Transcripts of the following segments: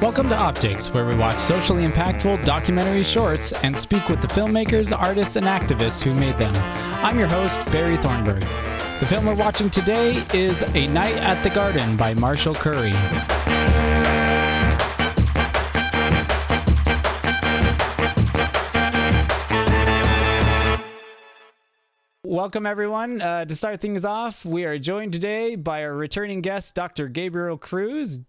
Welcome to Optics, where we watch socially impactful documentary shorts and speak with the filmmakers, artists, and activists who made them. I'm your host, Barry Thornburg. The film we're watching today is A Night at the Garden by Marshall Curry. Welcome, everyone. To start things off, we are joined today by our returning guest, Dr. Gabriel Cruz.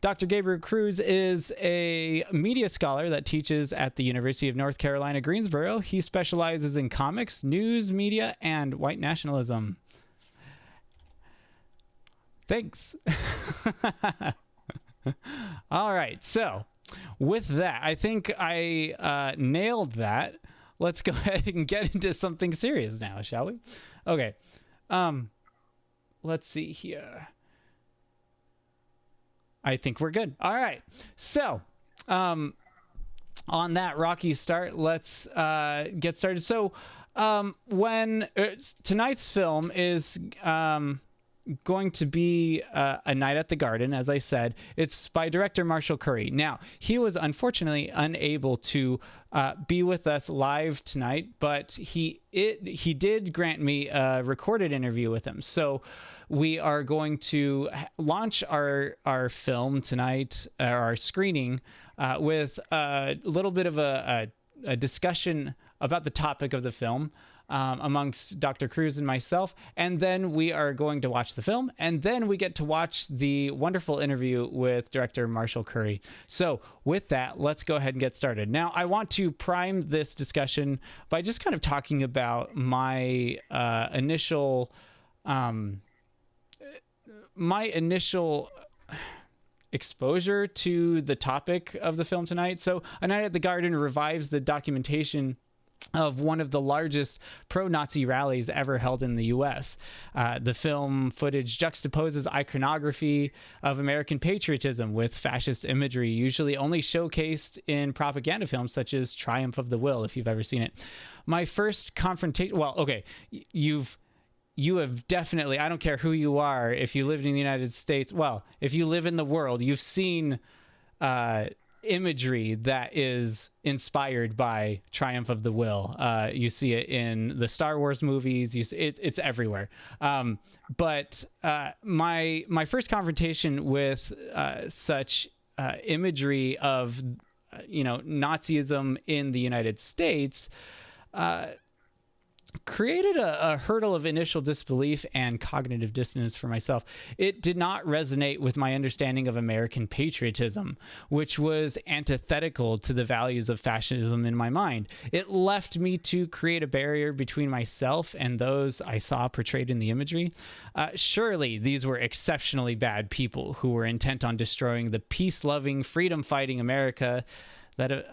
Dr. Gabriel Cruz is a media scholar that teaches at the University of North Carolina, Greensboro. He specializes in comics, news, media, and white nationalism. Thanks. All right. So with that, I think I nailed that. Let's go ahead and get into something serious now, shall we? Okay. Let's see here. I think we're good. All right. So, on that rocky start, let's get started. So, when tonight's film is going to be A Night at the Garden, as I said, it's by director Marshall Curry. Now, he was unfortunately unable to be with us live tonight, but he did grant me a recorded interview with him. So we are going to launch our film tonight, our screening, with a little bit of a discussion about the topic of the film amongst Dr. Cruz and myself, and then we are going to watch the film, and then we get to watch the wonderful interview with director Marshall Curry. So with that, let's go ahead and get started. Now, I want to prime this discussion by just kind of talking about my initial exposure to the topic of the film tonight. So A Night at the Garden revives the documentation of one of the largest pro-Nazi rallies ever held in the U.S. The film footage juxtaposes iconography of American patriotism with fascist imagery, usually only showcased in propaganda films such as Triumph of the Will, if you've ever seen it. My first confrontation... Well, okay, you have definitely... I don't care who you are, if you lived in the United States... Well, if you live in the world, you've seen... imagery that is inspired by Triumph of the Will. You see it in the Star Wars movies. It's everywhere. But my first confrontation with such imagery of Nazism in the United States created a hurdle of initial disbelief and cognitive dissonance for myself. It did not resonate with my understanding of American patriotism, which was antithetical to the values of fascism in my mind. It left me to create a barrier between myself and those I saw portrayed in the imagery. Surely these were exceptionally bad people who were intent on destroying the peace-loving, freedom-fighting America that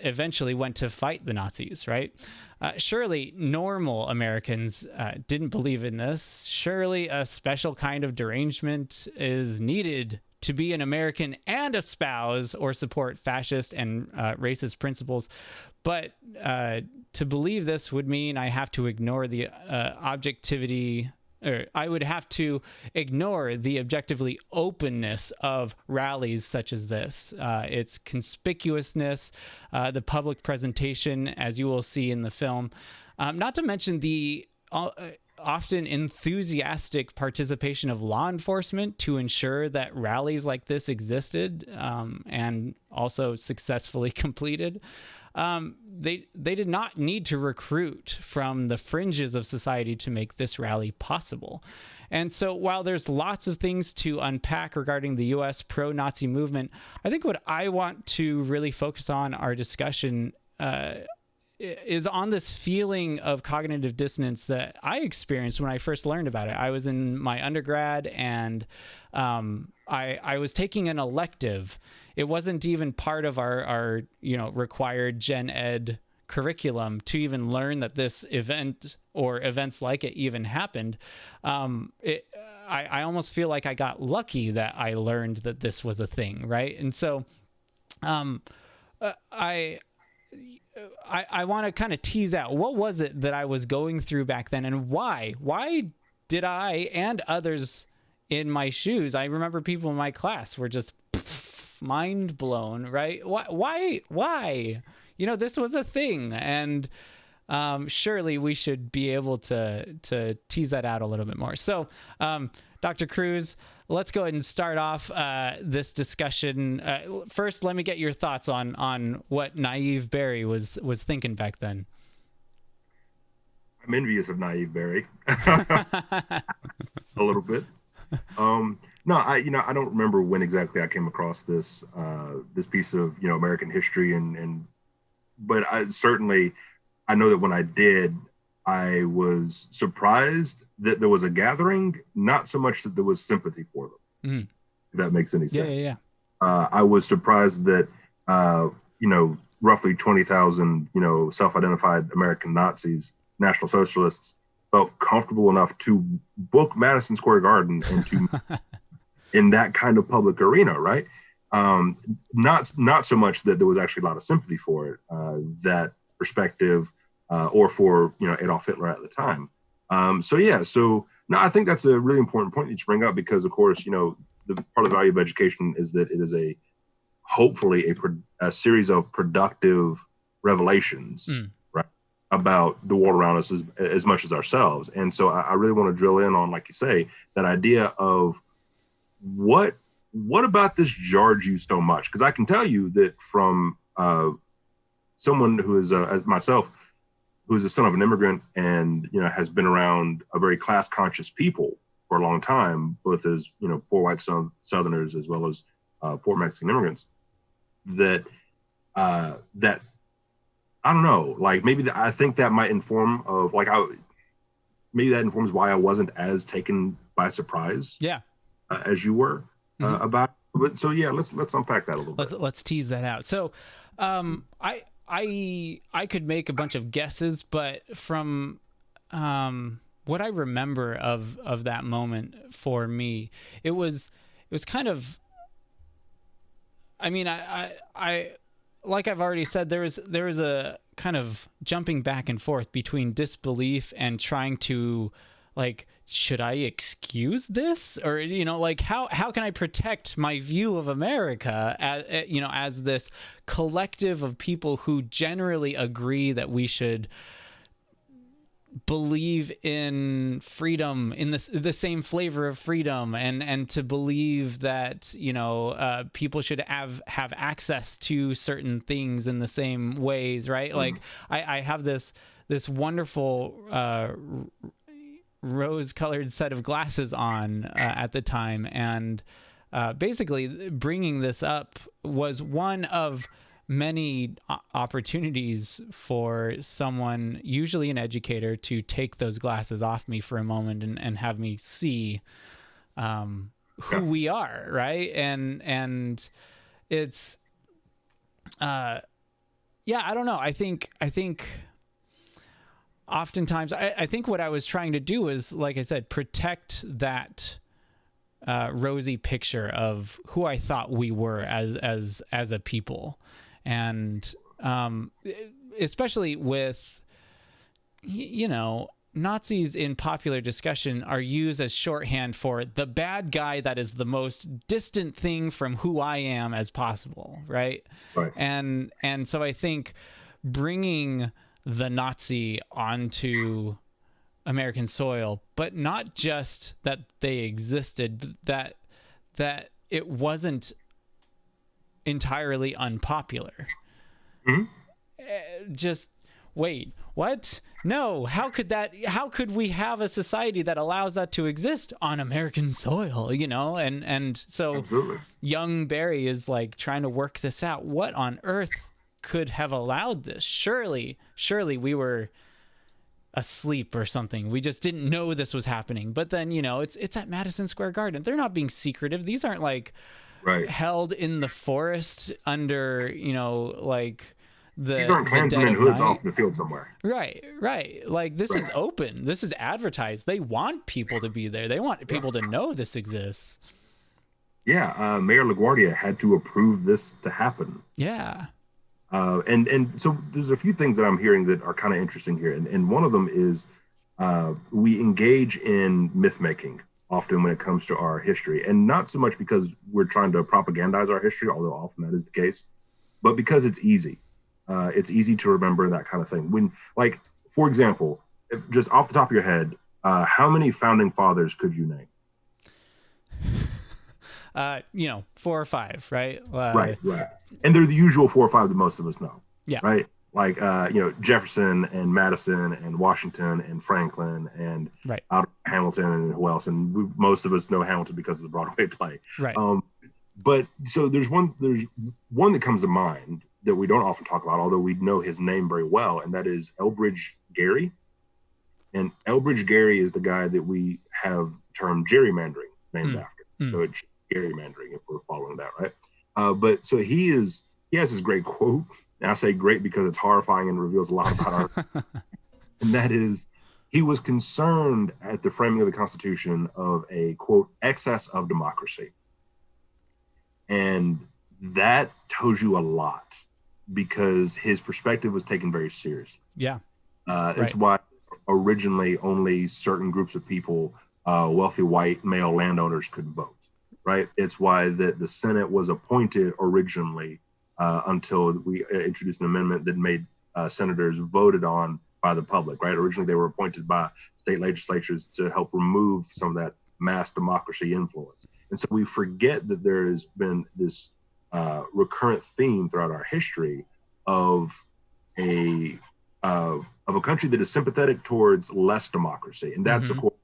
eventually went to fight the Nazis, right? Surely normal Americans didn't believe in this. Surely a special kind of derangement is needed to be an American and espouse or support fascist and racist principles. But to believe this would mean I have to ignore the objectivity... or I would have to ignore the objectively openness of rallies such as this, its conspicuousness, the public presentation, as you will see in the film, not to mention the often enthusiastic participation of law enforcement to ensure that rallies like this existed and also successfully completed. They did not need to recruit from the fringes of society to make this rally possible. And so while there's lots of things to unpack regarding the U.S. pro-Nazi movement, I think what I want to really focus on our discussion is on this feeling of cognitive dissonance that I experienced when I first learned about it. I was in my undergrad and I was taking an elective. It wasn't even part of our required gen ed curriculum to even learn that this event or events like it even happened. I almost feel like I got lucky that I learned that this was a thing, right? And so I want to kind of tease out, what was it that I was going through back then, and why did I and others in my shoes, I remember people in my class were just myself mind blown, right? Why? This was a thing, and surely we should be able to tease that out a little bit more. So, Dr. Cruz, let's go ahead and start off this discussion. First, let me get your thoughts on what naive Barry was thinking back then. I'm envious of naive Barry a little bit. No, I don't remember when exactly I came across this piece of American history, but I know that when I did, I was surprised that there was a gathering, not so much that there was sympathy for them. If that makes any sense. Yeah. I was surprised that roughly 20,000 self-identified American Nazis, National Socialists, felt comfortable enough to book Madison Square Garden and to in that kind of public arena, right? Not so much that there was actually a lot of sympathy for it, that perspective, or for Adolf Hitler at the time. So no, I think that's a really important point that you bring up, because of course the part of the value of education is that it is hopefully a series of productive revelations, right, about the world around us as much as ourselves. And so I really want to drill in on, like you say, that idea of what about this jarred you so much? Because I can tell you that from someone who is myself, who is the son of an immigrant and has been around a very class conscious people for a long time, both as poor white Southerners as well as poor Mexican immigrants, that I don't know, like maybe I think that might inform of maybe that informs why I wasn't as taken by surprise, as you were about. But so yeah, let's unpack that a little bit. Let's tease that out. So, I could make a bunch of guesses, but from what I remember of that moment for me, it was kind of, I mean, I like I've already said, there was a kind of jumping back and forth between disbelief and trying to, like, should I excuse this? Or, how can I protect my view of America as this collective of people who generally agree that we should believe in freedom, in the same flavor of freedom, and to believe that people should have access to certain things in the same ways, right? Like I have this wonderful rose-colored set of glasses on at the time, and basically bringing this up was one of many opportunities for someone, usually an educator, to take those glasses off me for a moment and have me see who we are, right? And it's I don't know. I think oftentimes I think what I was trying to do is, like I said, protect that rosy picture of who I thought we were as a people. And especially with, Nazis in popular discussion are used as shorthand for the bad guy that is the most distant thing from who I am as possible, right? Right. And so I think bringing the Nazi onto American soil, but not just that they existed, that it wasn't entirely unpopular. Just wait, what? No, how could we have a society that allows that to exist on American soil, and so Absolutely. Young Barry is like trying to work this out. What on earth could have allowed this? Surely we were asleep or something. We just didn't know this was happening. But then, it's at Madison Square Garden. They're not being secretive. These aren't like held in the forest under, like these aren't Klansmen in hoods off in the field somewhere. Right. Like this is open. This is advertised. They want people to be there. They want people to know this exists. Yeah. Mayor LaGuardia had to approve this to happen. Yeah. And so there's a few things that I'm hearing that are kind of interesting here. And one of them is we engage in myth making often when it comes to our history, and not so much because we're trying to propagandize our history, although often that is the case, but because it's easy. It's easy to remember, that kind of thing. When, like, for example, just off the top of your head, how many founding fathers could you name? 4 or 5, right? Right. And they're the usual 4 or 5 that most of us know. Yeah. Right. Like, Jefferson and Madison and Washington and Franklin and right. Hamilton and who else? And most of us know Hamilton because of the Broadway play. Right. But so there's one that comes to mind that we don't often talk about, although we know his name very well, and that is Elbridge Gerry. And Elbridge Gerry is the guy that we have termed gerrymandering named after. So it's gerrymandering, if we're following that, right? But so he has this great quote, and I say great because it's horrifying and reveals a lot about our and that is, he was concerned at the framing of the Constitution of a, quote, excess of democracy. And that tells you a lot, because his perspective was taken very seriously. Yeah. That's why originally only certain groups of people, wealthy white male landowners, could vote. Right. It's why the Senate was appointed originally until we introduced an amendment that made senators voted on by the public. Right. Originally, they were appointed by state legislatures to help remove some of that mass democracy influence. And so we forget that there has been this recurrent theme throughout our history of a country that is sympathetic towards less democracy. And that's, of course,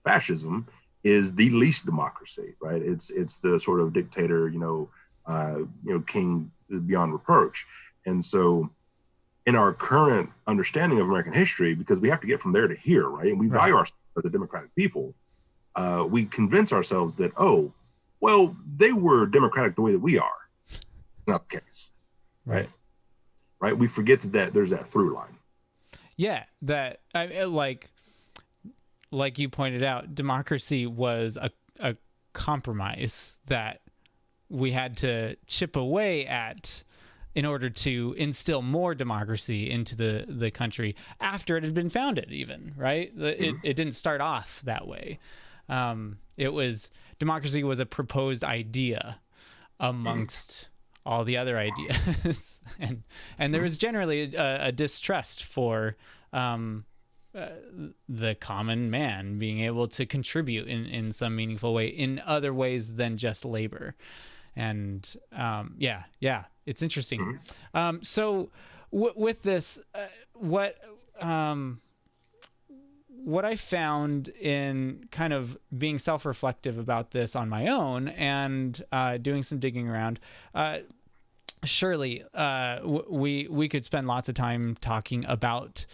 fascism is the least democracy, right? It's the sort of dictator, king beyond reproach. And so in our current understanding of American history, because we have to get from there to here, right? And we value ourselves as a democratic people, we convince ourselves that, oh, well, they were democratic the way that we are. Not the case. Right. We forget that there's that through line. Yeah, that like you pointed out, democracy was a compromise that we had to chip away at in order to instill more democracy into the country after it had been founded, even, right? It didn't start off that way. Democracy was a proposed idea amongst all the other ideas. and there was generally a distrust for the common man being able to contribute in some meaningful way in other ways than just labor. And it's interesting. So with this, what I found in kind of being self-reflective about this on my own and doing some digging around, surely we could spend lots of time talking about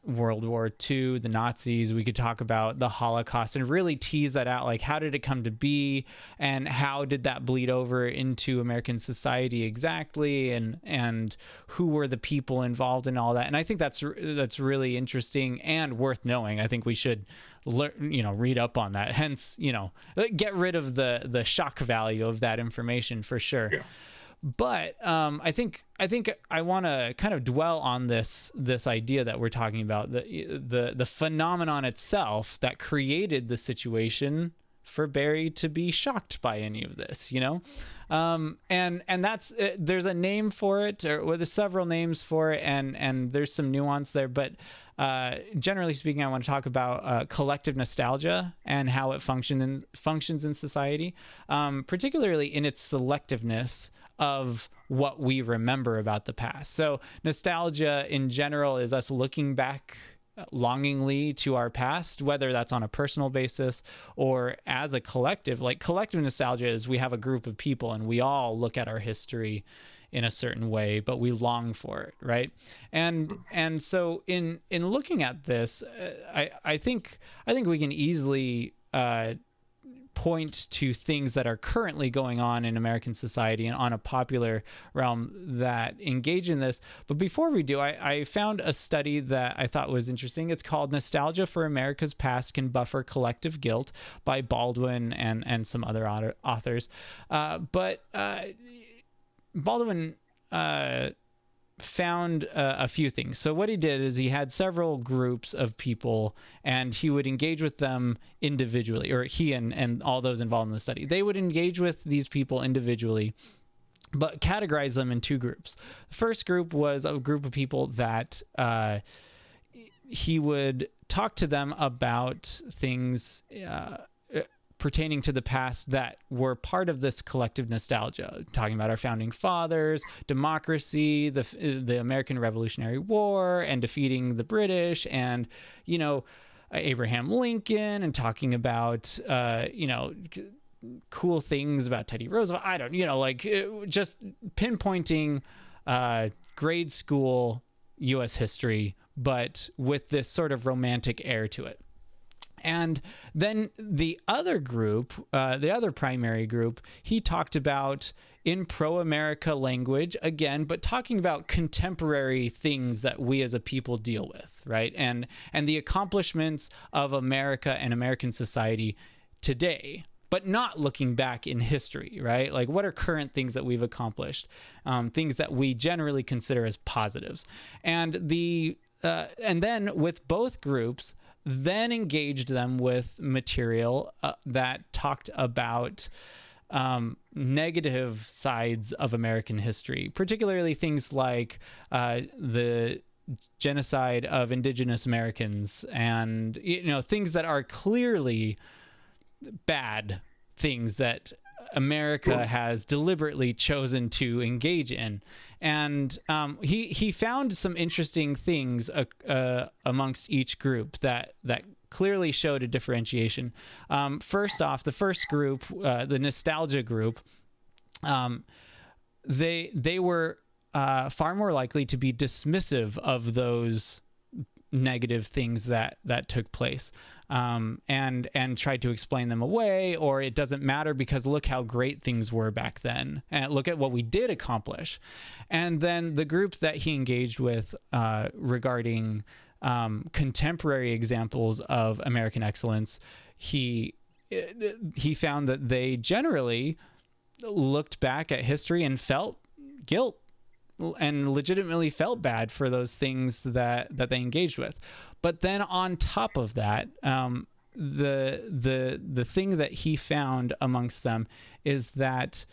World War II, the Nazis. We could talk about the Holocaust and really tease that out. Like, how did it come to be, and how did that bleed over into American society exactly, and who were the people involved in all that? And I think that's really interesting and worth knowing. I think we should read up on that. Hence, get rid of the shock value of that information for sure. Yeah. But I think I want to kind of dwell on this idea that we're talking about, the phenomenon itself that created the situation for Barry to be shocked by any of this, and that's there's a name for it, or there's several names for it, and there's some nuance there, but generally speaking, I want to talk about collective nostalgia and how it functions in society, particularly in its selectiveness of what we remember about the past. So nostalgia in general is us looking back longingly to our past, whether that's on a personal basis or as a collective. Like, collective nostalgia is we have a group of people and we all look at our history in a certain way, but we long for it, right? And so in looking at this, I think we can easily point to things that are currently going on in American society and on a popular realm that engage in this. But before we do, I found a study that I thought was interesting. It's called Nostalgia for America's Past Can Buffer Collective Guilt by Baldwin and some other authors. But Baldwin found a few things. So what he did is he had several groups of people, and he would engage with them individually, or he and all those involved in the study. They would engage with these people individually, but categorize them in two groups. The first group was a group of people that he would talk to them about things pertaining to the past that were part of this collective nostalgia, talking about our founding fathers, democracy, the American Revolutionary War, and defeating the British, and, you know, Abraham Lincoln, and talking about, you know, cool things about Teddy Roosevelt. I don't, you know, like just pinpointing grade school U.S. history, but with this sort of romantic air to it. And then the other group, the other primary group, he talked about in pro-America language again, but talking about contemporary things that we as a people deal with, right? And the accomplishments of America and American society today, but not looking back in history, right? Like, what are current things that we've accomplished, things that we generally consider as positives. And then with both groups, then engaged them with material that talked about negative sides of American history, particularly things like the genocide of indigenous Americans, and, you know, things that are clearly bad, things that America has deliberately chosen to engage in. And he found some interesting things amongst each group that clearly showed a differentiation. First off, the first group, the nostalgia group, they were far more likely to be dismissive of those negative things that took place, and tried to explain them away, or it doesn't matter because look how great things were back then, and look at what we did accomplish. And then the group that he engaged with regarding contemporary examples of American excellence, he found that they generally looked back at history and felt guilt and legitimately felt bad for those things that they engaged with. But then on top of that, the thing that he found amongst them is that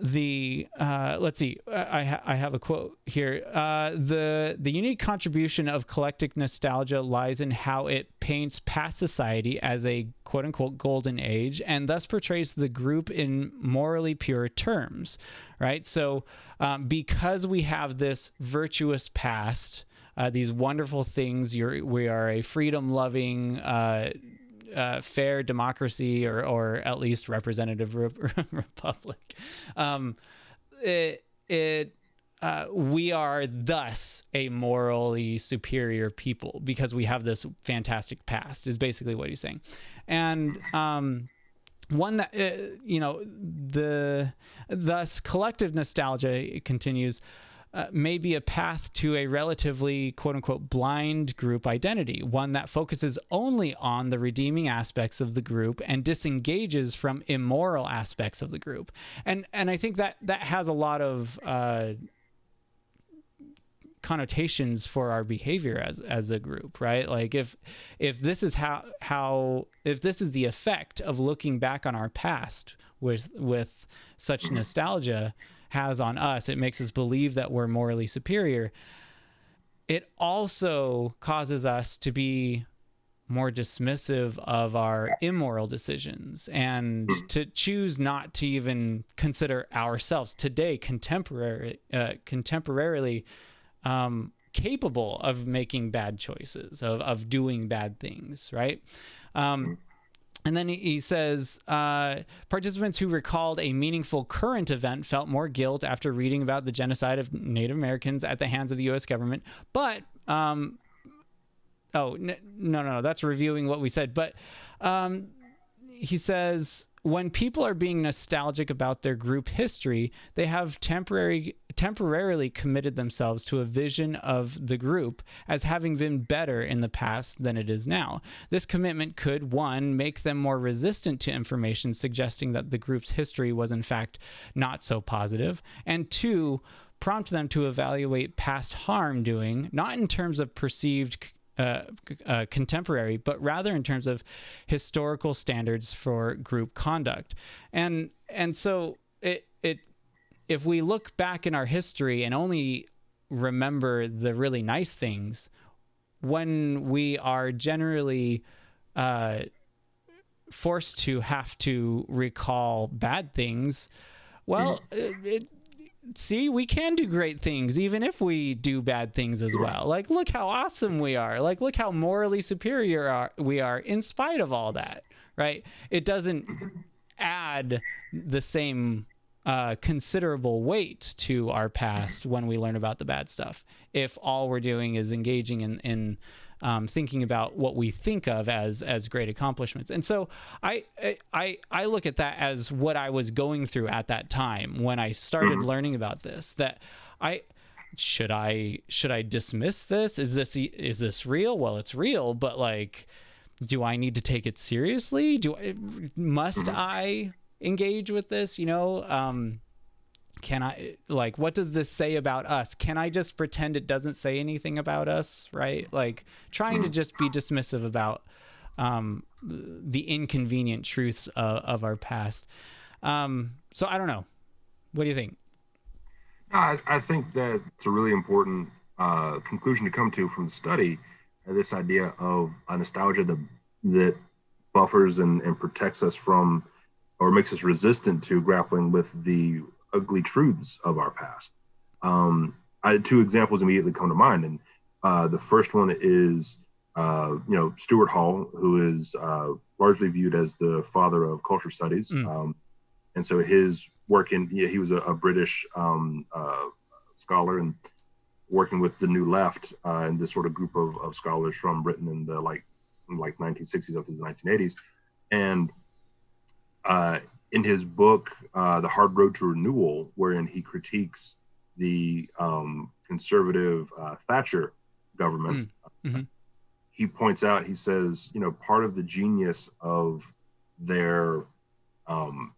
let's see, I have a quote here. The unique contribution of collective nostalgia lies in how it paints past society as a quote unquote golden age, and thus portrays the group in morally pure terms, right? So because we have this virtuous past, these wonderful things, we are a freedom loving, fair democracy, or at least representative republic. We are thus a morally superior people because we have this fantastic past, is basically what he's saying. And one that, thus collective nostalgia, it continues, may be a path to a relatively quote-unquote blind group identity, one that focuses only on the redeeming aspects of the group and disengages from immoral aspects of the group. And I think that has a lot of connotations for our behavior as a group, right? Like if this is if this is the effect of looking back on our past with such nostalgia has on us, it makes us believe that we're morally superior. It also causes us to be more dismissive of our immoral decisions and to choose not to even consider ourselves today contemporarily capable of making bad choices, of doing bad things, right? And then he says, participants who recalled a meaningful current event felt more guilt after reading about the genocide of Native Americans at the hands of the U.S. government. But, no, that's reviewing what we said. But he says, when people are being nostalgic about their group history, they have temporarily committed themselves to a vision of the group as having been better in the past than it is now. This commitment could, one, make them more resistant to information suggesting that the group's history was in fact not so positive, and two, prompt them to evaluate past harm doing, not in terms of perceived contemporary, but rather in terms of historical standards for group conduct. And so if we look back in our history and only remember the really nice things, when we are generally forced to have to recall bad things, well, see, we can do great things even if we do bad things as well. Like, look how awesome we are. Like, look how morally superior we are in spite of all that, right? It doesn't add the same considerable weight to our past when we learn about the bad stuff, if all we're doing is engaging in thinking about what we think of as great accomplishments. And so I look at that as what I was going through at that time when I started learning about this, that should I dismiss this? Is this real? Well, it's real, but like, do I need to take it seriously? Must I engage with this? Can I, like, what does this say about us? Can I just pretend it doesn't say anything about us, right? Like, trying to just be dismissive about the inconvenient truths of our past. So I don't know. What do you think? I think that it's a really important conclusion to come to from the study, this idea of a nostalgia that buffers and protects us from, or makes us resistant to grappling with the ugly truths of our past. Two examples immediately come to mind, and the first one is Stuart Hall, who is largely viewed as the father of culture studies, and so his work he was a British scholar and working with the New Left and this sort of group of scholars from Britain in the like 1960s up to the 1980s, and in his book, The Hard Road to Renewal, wherein he critiques the conservative Thatcher government, he points out, he says, part of the genius of their, I'm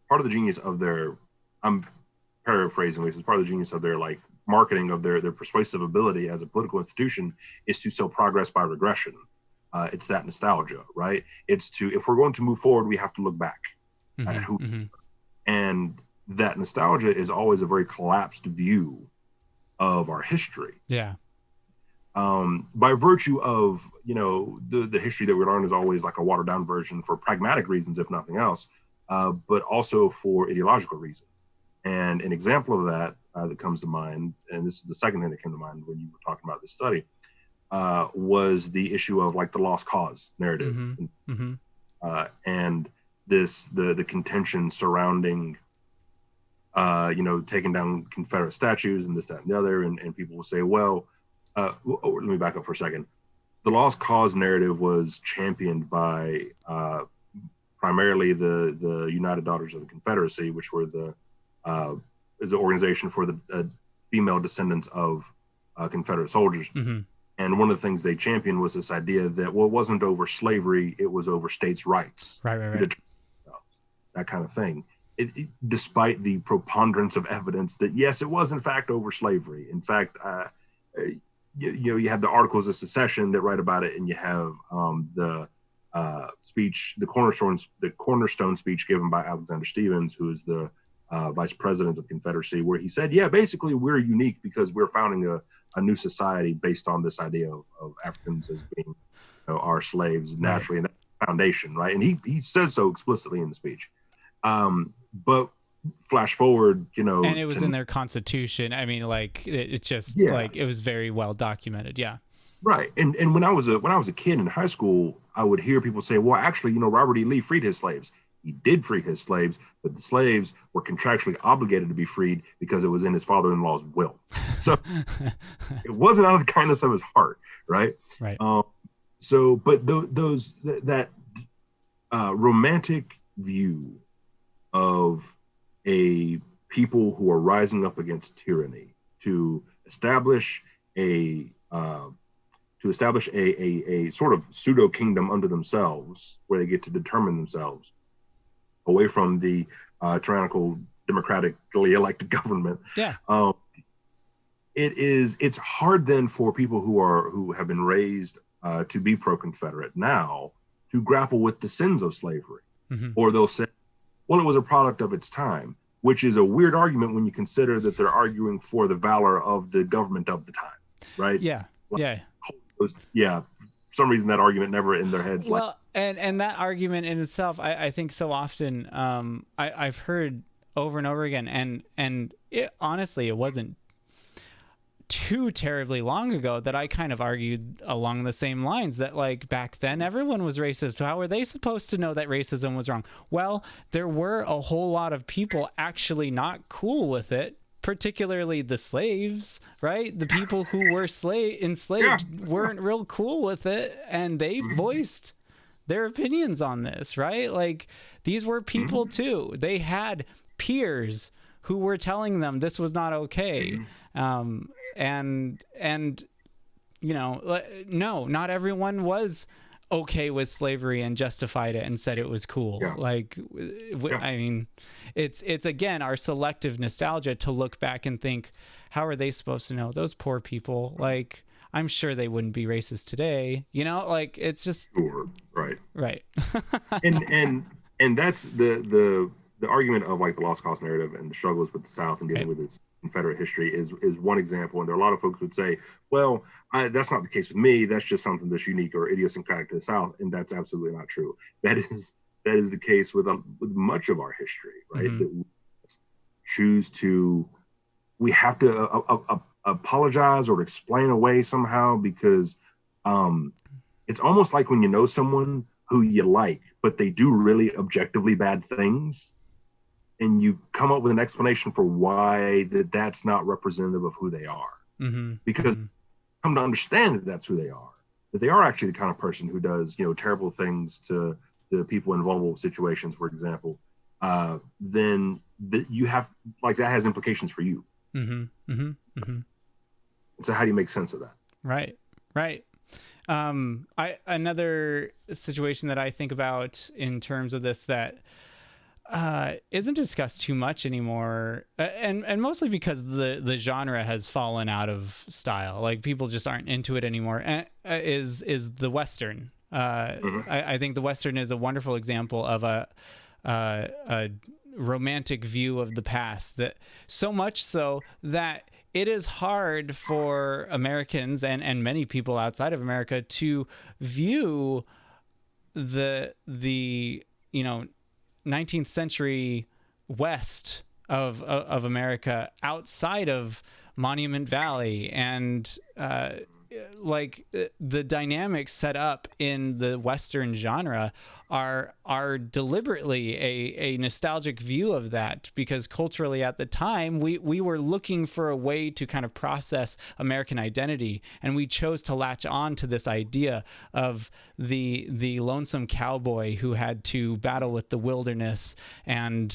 paraphrasing, which is part of the genius of their like marketing of their persuasive ability as a political institution is to sell progress by regression. It's that nostalgia, right? It's if we're going to move forward, we have to look back. And that nostalgia is always a very collapsed view of our history. Yeah. By virtue of the history that we learn is always like a watered down version for pragmatic reasons, if nothing else, but also for ideological reasons. And an example of that that comes to mind, and this is the second thing that came to mind when you were talking about this study, was the issue of like the lost cause narrative, and the contention surrounding taking down Confederate statues and this, that, and the other, and people will say, well, let me back up for a second. The lost cause narrative was championed by primarily the United Daughters of the Confederacy, which were is an organization for the female descendants of Confederate soldiers. And one of the things they championed was this idea that, well, it wasn't over slavery, it was over states' rights. Right. That kind of thing. Despite the preponderance of evidence that, yes, it was in fact over slavery. In fact, you have the Articles of Secession that write about it, and you have the speech, the cornerstone speech given by Alexander Stephens, who is the vice president of the Confederacy, where he said, yeah, basically we're unique because we're founding a new society based on this idea of Africans as being our slaves naturally, and that foundation, right? And he says so explicitly in the speech. But flash forward, and it was in their constitution. I mean, like it's just like it was very well documented. Yeah. Right. And when I was a kid in high school, I would hear people say, well, actually, Robert E. Lee freed his slaves. He did free his slaves, but the slaves were contractually obligated to be freed because it was in his father-in-law's will. So it wasn't out of the kindness of his heart. Right. Right. But that romantic view of a people who are rising up against tyranny to establish a sort of pseudo kingdom unto themselves, where they get to determine themselves away from the tyrannical democratically elected government. Yeah. it's hard then for people who have been raised to be pro-Confederate now to grapple with the sins of slavery. Mm-hmm. Or they'll say, well, it was a product of its time, which is a weird argument when you consider that they're arguing for the valor of the government of the time, right? Yeah, like, yeah. Yeah, for some reason that argument never in their heads. Well, and that argument in itself, I think so often I've heard over and over again, and honestly, it wasn't too terribly long ago that I kind of argued along the same lines that, like, back then everyone was racist. How were they supposed to know that racism was wrong? Well, there were a whole lot of people actually not cool with it, particularly the slaves, right? The people who were enslaved weren't real cool with it, and they voiced their opinions on this, right? Like, these were people too. They had peers who were telling them this was not okay. And you know, no, not everyone was okay with slavery and justified it and said it was cool. Like, I mean, it's again our selective nostalgia to look back and think, how are they supposed to know? Those poor people, like, I'm sure they wouldn't be racist today, you know? Like, it's just right. and that's the argument of, like, the lost cause narrative and the struggles with the South and dealing with its Confederate history is one example. And there are a lot of folks who would say, well, that's not the case with me. That's just something that's unique or idiosyncratic to the South. And that's absolutely not true. That is the case with much of our history, right? That we choose to, we have to apologize or explain away somehow, because it's almost like when you know someone who you like, but they do really objectively bad things, and you come up with an explanation for why that's not representative of who they are. Because come to understand that that's who they are, that they are actually the kind of person who does, you know, terrible things to people in vulnerable situations, for example, then you have, like, that has implications for you. So how do you make sense of that? Right. Another situation that I think about in terms of this that isn't discussed too much anymore, and mostly because the genre has fallen out of style, like people just aren't into it anymore, is the Western. I think the Western is a wonderful example of a romantic view of the past, that so much so that it is hard for Americans and many people outside of America to view the you know 19th century West of America outside of Monument Valley, and like the dynamics set up in the Western genre are deliberately a nostalgic view of that, because culturally at the time we were looking for a way to kind of process American identity, and we chose to latch on to this idea of the lonesome cowboy who had to battle with the wilderness and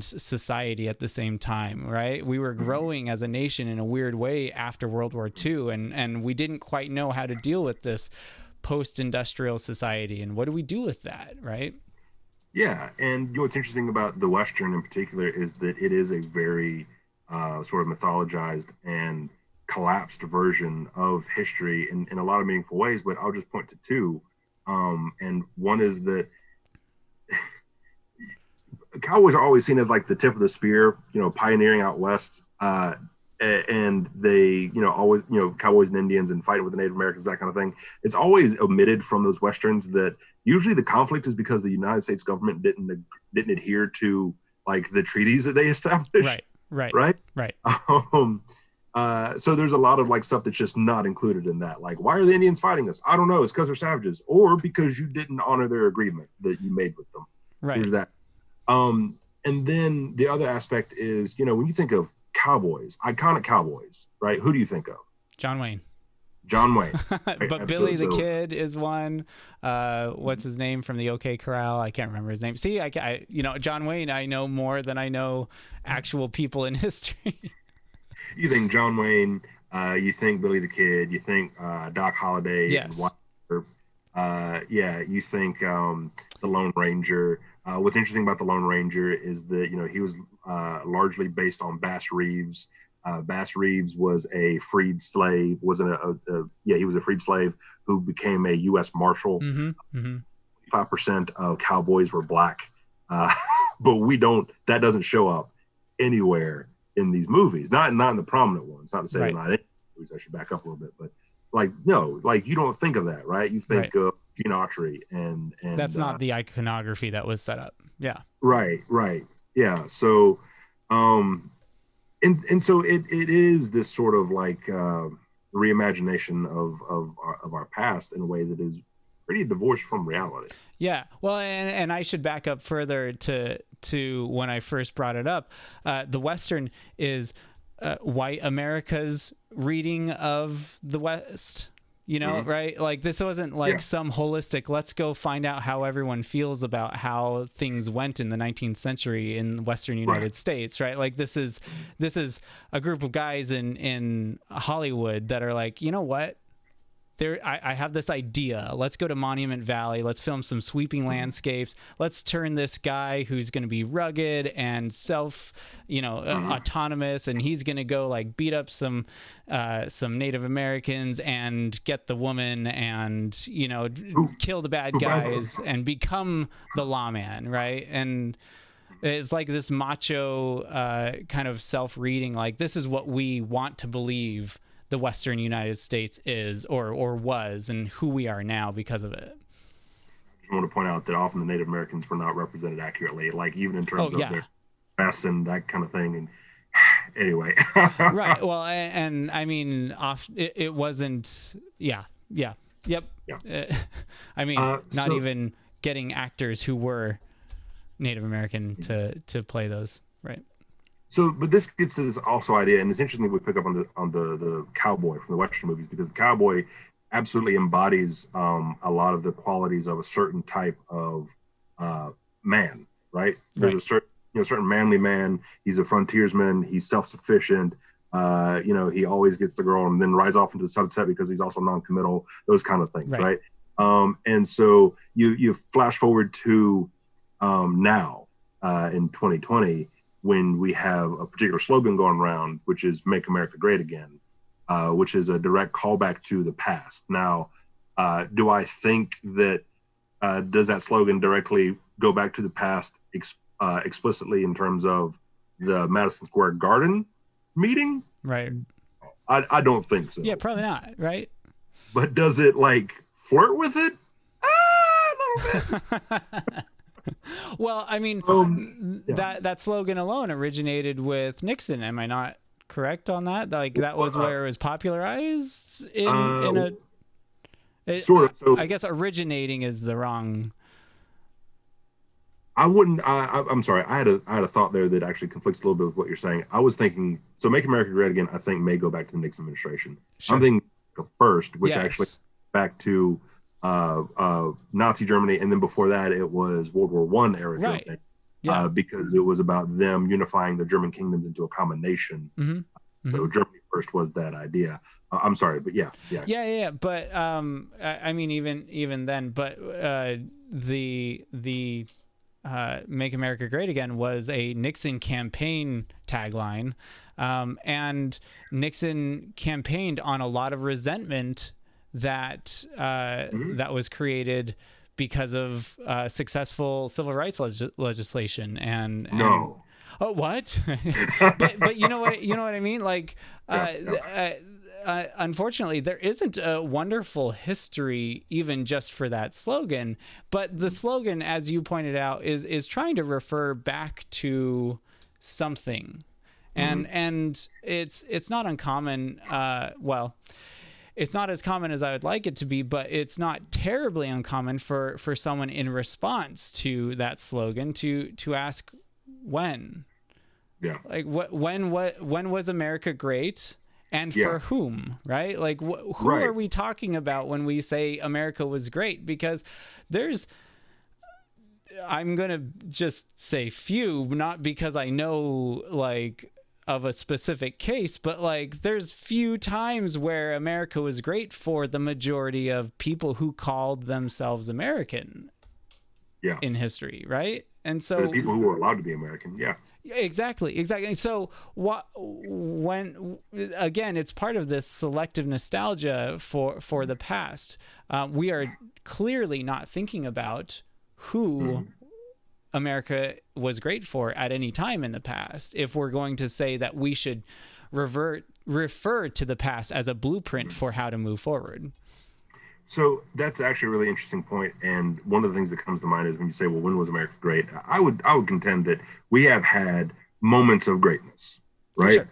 society at the same time, right? We were growing as a nation in a weird way after World War II, and we didn't quite know how to deal with this post-industrial society, and what do we do with that, right? Yeah, and you know what's interesting about the Western in particular is that it is a very sort of mythologized and collapsed version of history in a lot of meaningful ways, but I'll just point to two. And one is that cowboys are always seen as like the tip of the spear, you know, pioneering out west, and they, you know, always, you know, cowboys and Indians and fighting with the Native Americans, that kind of thing. It's always omitted from those Westerns that usually the conflict is because the United States government didn't adhere to, like, the treaties that they established. Right. So there's a lot of, like, stuff that's just not included in that. Like, why are the Indians fighting us? I don't know. It's because they're savages, or because you didn't honor their agreement that you made with them. Right. There's that. And then the other aspect is, you know, when you think of cowboys, iconic cowboys, right? Who do you think of? John Wayne. Right? But Billy the Kid is one. What's his name from the OK Corral? I can't remember his name. See, I you know, John Wayne, I know more than I know actual people in history. You think John Wayne, you think Billy the Kid, you think Doc Holliday. Yes. You think the Lone Ranger. What's interesting about the Lone Ranger is that, you know, he was largely based on Bass Reeves, Bass Reeves was a freed slave, he was a freed slave who became a U.S. Marshal. 5% of cowboys were black, but that doesn't show up anywhere in these movies. Not in the prominent ones. Not to say not in movies. I should back up a little bit, but no, you don't think of that, right? You think of Gene Autry and that's not the iconography that was set up. Yeah. Right. Yeah. So, and so it is this sort of reimagination of our past in a way that is pretty divorced from reality. Yeah. Well, and I should back up further to when I first brought it up. The Western is white America's reading of the West, right? This wasn't some holistic, let's go find out how everyone feels about how things went in the 19th century in the Western United States, right? This is a group of guys in Hollywood that are like, you know what? I have this idea. Let's go to Monument Valley. Let's film some sweeping landscapes. Let's turn this guy who's going to be rugged and autonomous, and he's going to go beat up some Native Americans and get the woman and kill the bad guys and become the lawman, right? And it's this macho kind of self-reading. This is what we want to believe the Western United States is or was, and who we are now because of it. I just want to point out that often the Native Americans were not represented accurately, even in terms of their dress and that kind of thing. And anyway. Right. Well, and I mean, it wasn't. Yeah. Yep. Yeah. I mean, not even getting actors who were Native American to play those. Right. So, but this gets to this also idea, and it's interesting that we pick up on the cowboy from the Western movies, because the cowboy absolutely embodies a lot of the qualities of a certain type of man, right? There's a certain manly man. He's a frontiersman. He's self-sufficient. He always gets the girl and then rides off into the sunset because he's also non-committal. Those kind of things, right? And so you flash forward to now in 2020. When we have a particular slogan going around, which is "Make America Great Again," which is a direct callback to the past. Now, do I think that does that slogan directly go back to the past explicitly in terms of the Madison Square Garden meeting? Right. I don't think so. Yeah, probably not. Right. But does it flirt with it? A little bit. Well, I mean, that slogan alone originated with Nixon. Am I not correct on that? That was where it was popularized in a sort of. So, I guess originating is the wrong. I wouldn't. I'm sorry. I had a thought there that actually conflicts a little bit with what you're saying. I was thinking, so "Make America Great Again," I think may go back to the Nixon administration. Sure. I'm thinking first, which actually back to Nazi Germany, and then before that it was World War I era Germany, because it was about them unifying the German kingdoms into a common nation. So Germany first was that idea. I'm sorry, but yeah. But I mean, even then, but the "Make America Great Again" was a Nixon campaign tagline, and Nixon campaigned on a lot of resentment that that was created because of successful civil rights legislation and no. Oh, what? but you know what I mean? Unfortunately, there isn't a wonderful history even just for that slogan. But the slogan, as you pointed out, is trying to refer back to something, and it's not uncommon. It's not as common as I would like it to be, but it's not terribly uncommon for someone in response to that slogan to ask when. Yeah. When was America great, and for whom, right? Who are we talking about when we say America was great? Because I'm going to just say few, not because I know of a specific case, but there's few times where America was great for the majority of people who called themselves American in history, right? And so the people who were allowed to be American, Exactly. So when again, it's part of this selective nostalgia for the past. We are clearly not thinking about who America was great for at any time in the past. If we're going to say that we should refer to the past as a blueprint for how to move forward. So that's actually a really interesting point. And one of the things that comes to mind is when you say, well, when was America great? I would contend that we have had moments of greatness, right? Sure.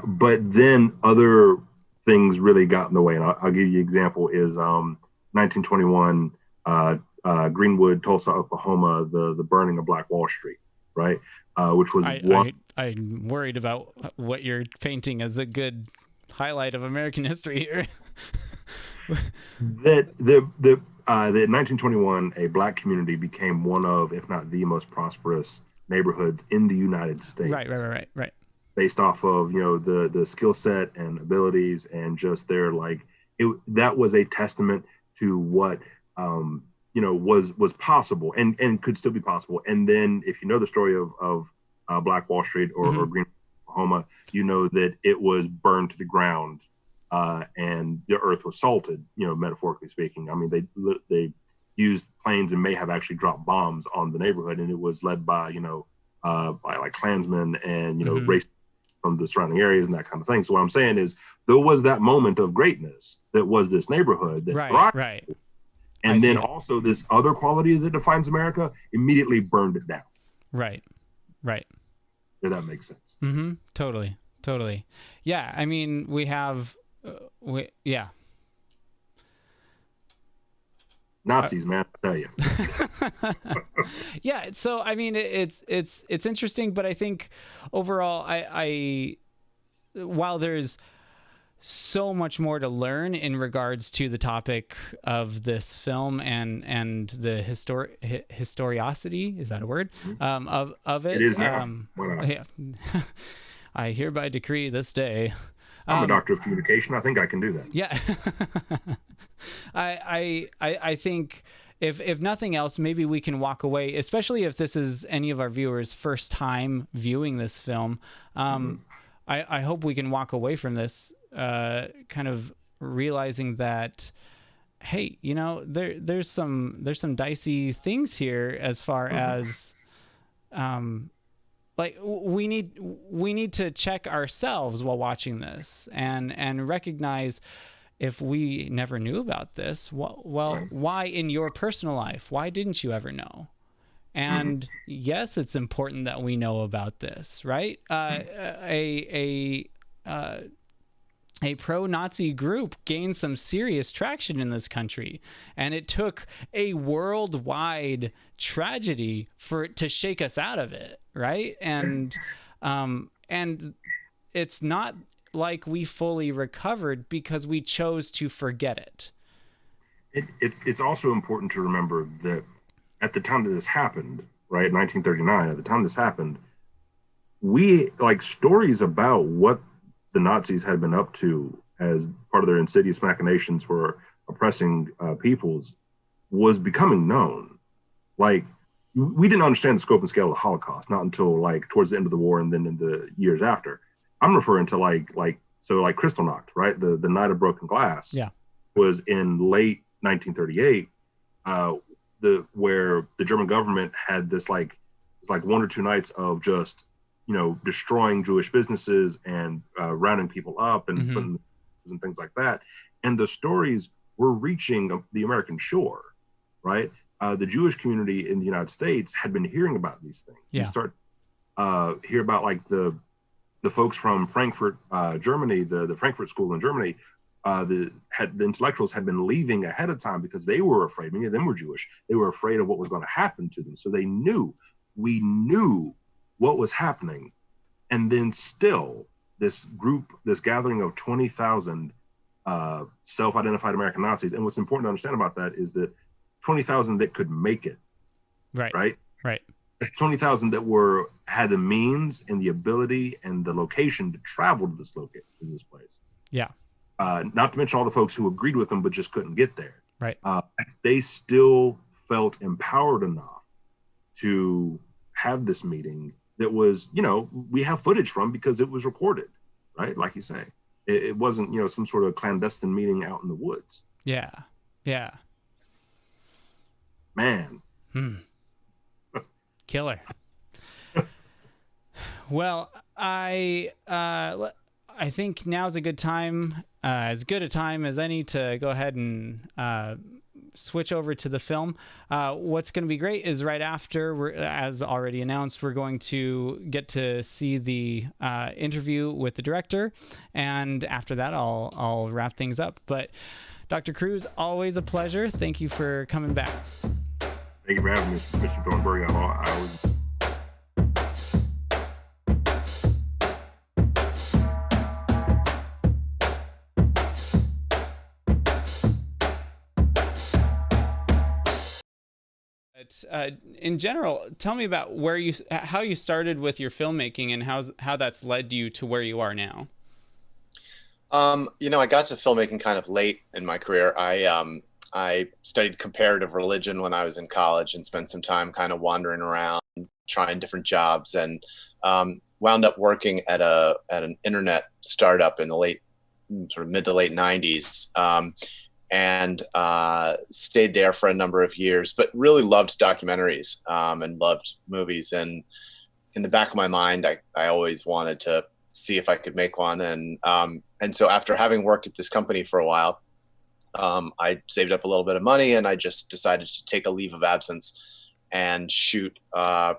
But then other things really got in the way. And I'll give you an example is 1921, Greenwood, Tulsa, Oklahoma, the burning of Black Wall Street, right? Which was I'm worried about what you're painting as a good highlight of American history here. That 1921, a Black community became one of, if not the most prosperous neighborhoods in the United States. Right. Based off of the skill set and abilities and just their that was a testament to what was possible and could still be possible. And then if you know the story of Black Wall Street or Green Oklahoma, you know that it was burned to the ground. And the earth was salted, metaphorically speaking. I mean, they used planes and may have actually dropped bombs on the neighborhood, and it was led by like Klansmen and race from the surrounding areas and that kind of thing. So what I'm saying is there was that moment of greatness that was this neighborhood that thrived. Right. And then also this other quality that defines America immediately burned it down. Right. If that makes sense. Mm-hmm. Totally. Yeah. I mean, we have. Nazis, man, I tell you. Yeah, so I mean, it's interesting, but I think overall, I while there's so much more to learn in regards to the topic of this film and the historicity, is that a word? Of it. It is now. Yeah. I hereby decree this day. I'm a doctor of communication. I think I can do that. Yeah. I think if nothing else, maybe we can walk away, especially if this is any of our viewers' first time viewing this film. I hope we can walk away from this kind of realizing that, hey, there's some dicey things here as far as like we need to check ourselves while watching this and recognize if we never knew about this, why in your personal life, why didn't you ever know? And yes, it's important that we know about this, right? A pro-Nazi group gained some serious traction in this country, and it took a worldwide tragedy for it to shake us out of it, right? And it's not like we fully recovered because we chose to forget it. It's also important to remember that at the time that this happened, right, 1939, at the time this happened, we stories about what the Nazis had been up to as part of their insidious machinations for oppressing peoples was becoming known. We didn't understand the scope and scale of the Holocaust, not until towards the end of the war and then in the years after. I'm referring to Kristallnacht, right? The Night of Broken Glass. Yeah. Was in late 1938, where the German government had this one or two nights of just destroying Jewish businesses and rounding people up and putting and things like that. And the stories were reaching the American shore, right? The Jewish community in the United States had been hearing about these things. Yeah. You start hear about the folks from Frankfurt, Germany, the Frankfurt School in Germany. The intellectuals had been leaving ahead of time because they were afraid. Many of them were Jewish. They were afraid of what was going to happen to them. So we knew what was happening. And then still this gathering of 20,000 self-identified American Nazis. And what's important to understand about that is that 20,000 that could make it. Right. That's 20,000 that had the means and the ability and the location to travel to this place. Yeah. Not to mention all the folks who agreed with them, but just couldn't get there. Right. They still felt empowered enough to have this meeting that was, we have footage from because it was recorded, right? Like you say, it wasn't, some sort of clandestine meeting out in the woods. Yeah. Yeah. Man. Killer. Well, I think now's a good time, as good a time as any, to go ahead and switch over to the film. What's going to be great is right after, as already announced, we're going to get to see the interview with the director, and after that, I'll wrap things up. But Dr. Cruz, always a pleasure. Thank you for coming back. Thank you for having me, Mr. Thornburg. I always. In general, tell me about how you started with your filmmaking and how that's led you to where you are now. I got to filmmaking kind of late in my career. I studied comparative religion when I was in college and spent some time kind of wandering around, trying different jobs, and wound up working at an internet startup in the mid to late 90s. And stayed there for a number of years, but really loved documentaries and loved movies. And in the back of my mind, I always wanted to see if I could make one. And so after having worked at this company for a while, I saved up a little bit of money, and I just decided to take a leave of absence and shoot an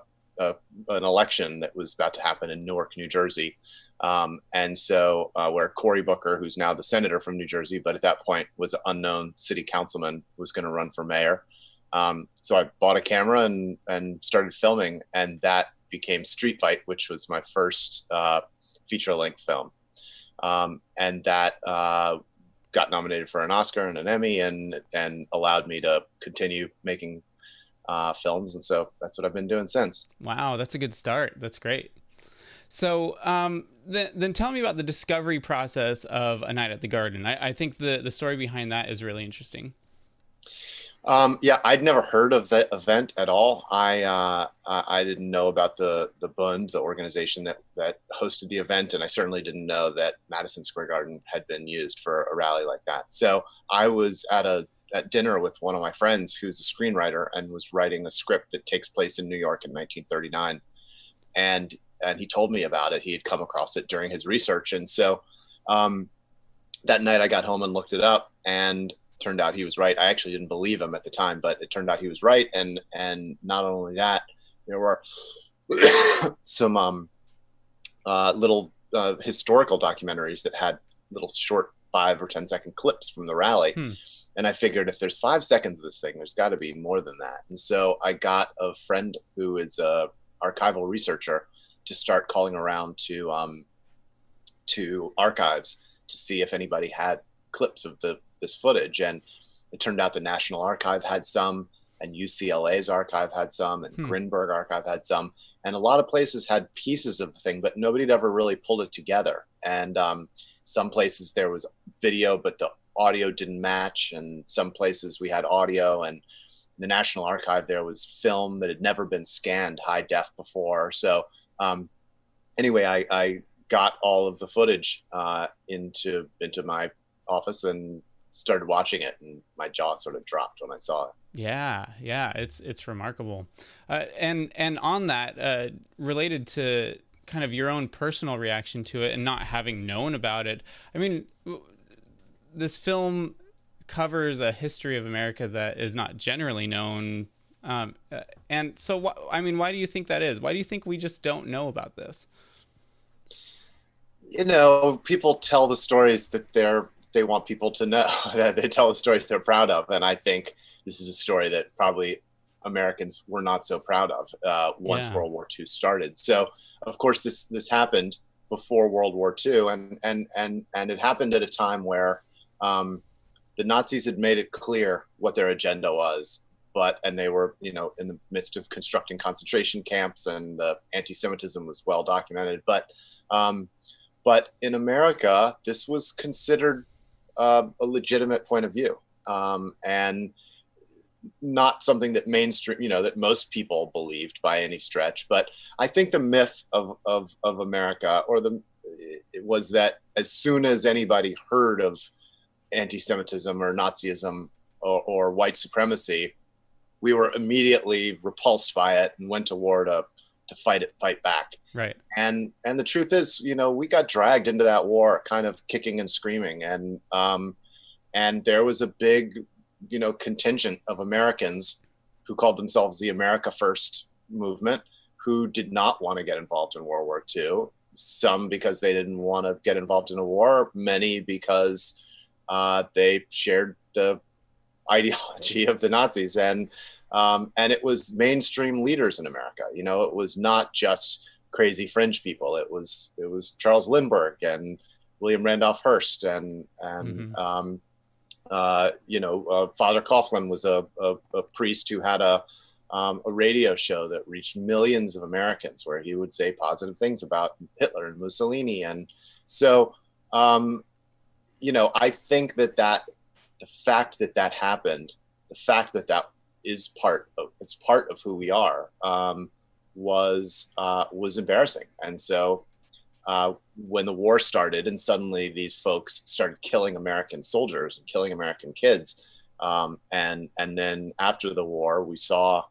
election that was about to happen in Newark, New Jersey. And so where Cory Booker, who's now the senator from New Jersey, but at that point was an unknown city councilman, was going to run for mayor. So I bought a camera and started filming, and that became Street Fight, which was my first feature-length film. And that got nominated for an Oscar and an Emmy, and allowed me to continue making films. And so that's what I've been doing since. Wow, that's a good start. That's great. So then tell me about the discovery process of A Night at the Garden. I think the story behind that is really interesting. Yeah, I'd never heard of that event at all. I didn't know about the Bund, the organization that hosted the event, and I certainly didn't know that Madison Square Garden had been used for a rally like that. So I was at dinner with one of my friends who's a screenwriter and was writing a script that takes place in New York in 1939, and he told me about it. He had come across it during his research, and so that night I got home and looked it up, and turned out he was right. I actually didn't believe him at the time, but it turned out he was right. And not only that, there were some little historical documentaries that had little short 5 or 10 second clips from the rally. And I figured if there's 5 seconds of this thing, there's got to be more than that. And so I got a friend who is a archival researcher to start calling around to archives to see if anybody had clips of this footage. And it turned out the National Archive had some, and UCLA's archive had some, and Grinberg Archive had some, and a lot of places had pieces of the thing, but nobody had ever really pulled it together. And some places there was video, but the audio didn't match, and some places we had audio, and the National Archive there was film that had never been scanned high def before. So anyway, I got all of the footage into my office and started watching it, and my jaw sort of dropped when I saw it. Yeah, it's remarkable. And on that, related to kind of your own personal reaction to it and not having known about it, I mean, this film covers a history of America that is not generally known. And so, why do you think that is? Why do you think we just don't know about this? People tell the stories that they want people to know. They tell the stories they're proud of. And I think this is a story that probably Americans were not so proud of once World War II started. So, of course, this happened before World War II. And it happened at a time where the Nazis had made it clear what their agenda was. And they were, in the midst of constructing concentration camps, and the anti-Semitism was well documented. But in America, this was considered a legitimate point of view. And not something that mainstream, that most people believed by any stretch. But I think the myth of America, it was that as soon as anybody heard of anti-Semitism or Nazism or white supremacy, we were immediately repulsed by it and went to war to fight back. Right. And the truth is, we got dragged into that war kind of kicking and screaming. And there was a big, contingent of Americans who called themselves the America First movement, who did not want to get involved in World War II. Some because they didn't want to get involved in a war, many because they shared the ideology of the Nazis. And it was mainstream leaders in America. It was not just crazy fringe people. It was Charles Lindbergh and William Randolph Hearst and Father Coughlin was a priest who had a radio show that reached millions of Americans, where he would say positive things about Hitler and Mussolini. And so, I think that the fact that happened, the fact that is part of who we are, was embarrassing. And so when the war started and suddenly these folks started killing American soldiers and killing American kids, and then after the war we saw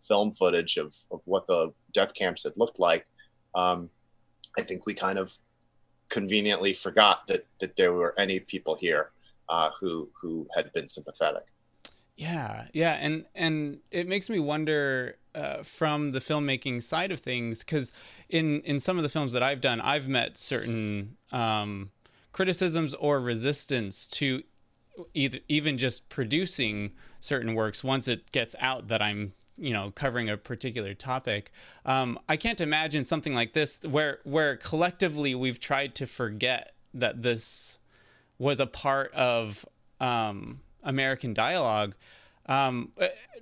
film footage of what the death camps had looked like, I think we kind of conveniently forgot that there were any people here who had been sympathetic. Yeah, and it makes me wonder from the filmmaking side of things, because in some of the films that I've done, I've met certain criticisms or resistance to even just producing certain works once it gets out that I'm covering a particular topic. I can't imagine something like this where collectively we've tried to forget that this was a part of American dialogue.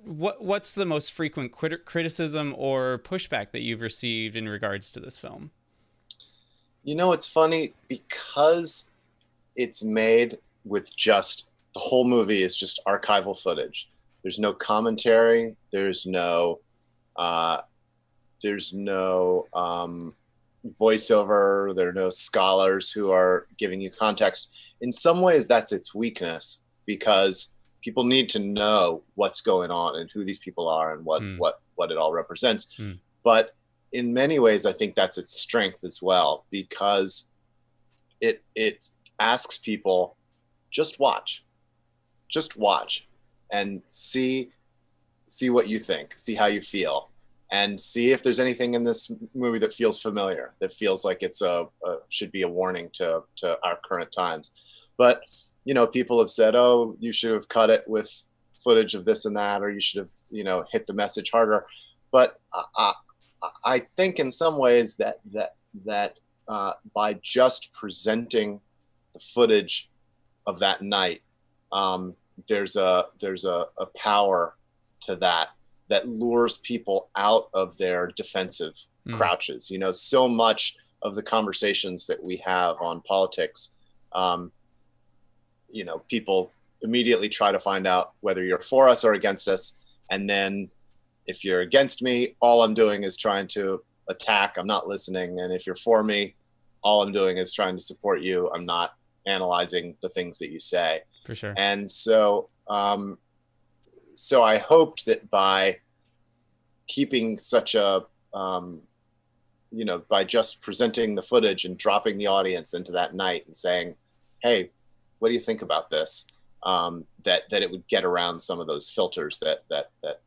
What's the most frequent criticism or pushback that you've received in regards to this film? It's funny because it's made with just, the whole movie is just archival footage. There's no commentary. There's no voiceover. There are no scholars who are giving you context. In some ways, that's its weakness, because people need to know what's going on and who these people are and what it all represents. But in many ways, I think that's its strength as well, because it asks people, just watch and see what you think, see how you feel, and see if there's anything in this movie that feels familiar, that feels like it's should be a warning to our current times. But people have said, oh, you should have cut it with footage of this and that, or you should have, hit the message harder. But I think in some ways that by just presenting the footage of that night, there's a power to that lures people out of their defensive crouches. So much of the conversations that we have on politics, people immediately try to find out whether you're for us or against us. And then if you're against me, all I'm doing is trying to attack. I'm not listening. And if you're for me, all I'm doing is trying to support you. I'm not analyzing the things that you say. For sure. And so, so I hoped that by keeping such a, by just presenting the footage and dropping the audience into that night and saying, hey, what do you think about this? That it would get around some of those filters that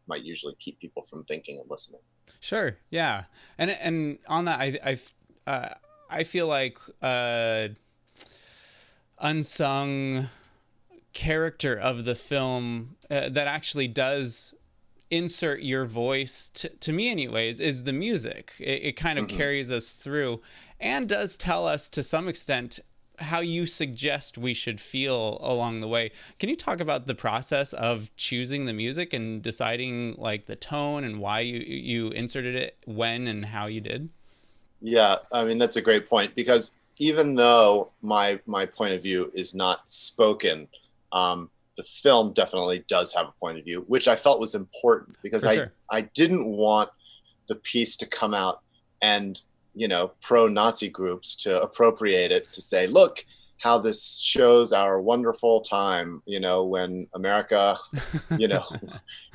might usually keep people from thinking and listening. Sure. Yeah. And on that, I feel like unsung character of the film that actually does insert your voice, to me anyways, is the music. It kind of carries us through and does tell us to some extent how you suggest we should feel along the way. Can you talk about the process of choosing the music and deciding like the tone and why you inserted it when and how you did? Yeah, I mean, that's a great point, because even though my point of view is not spoken, the film definitely does have a point of view, which I felt was important, because I didn't want the piece to come out and, pro-Nazi groups to appropriate it, to say, look how this shows our wonderful time, when America,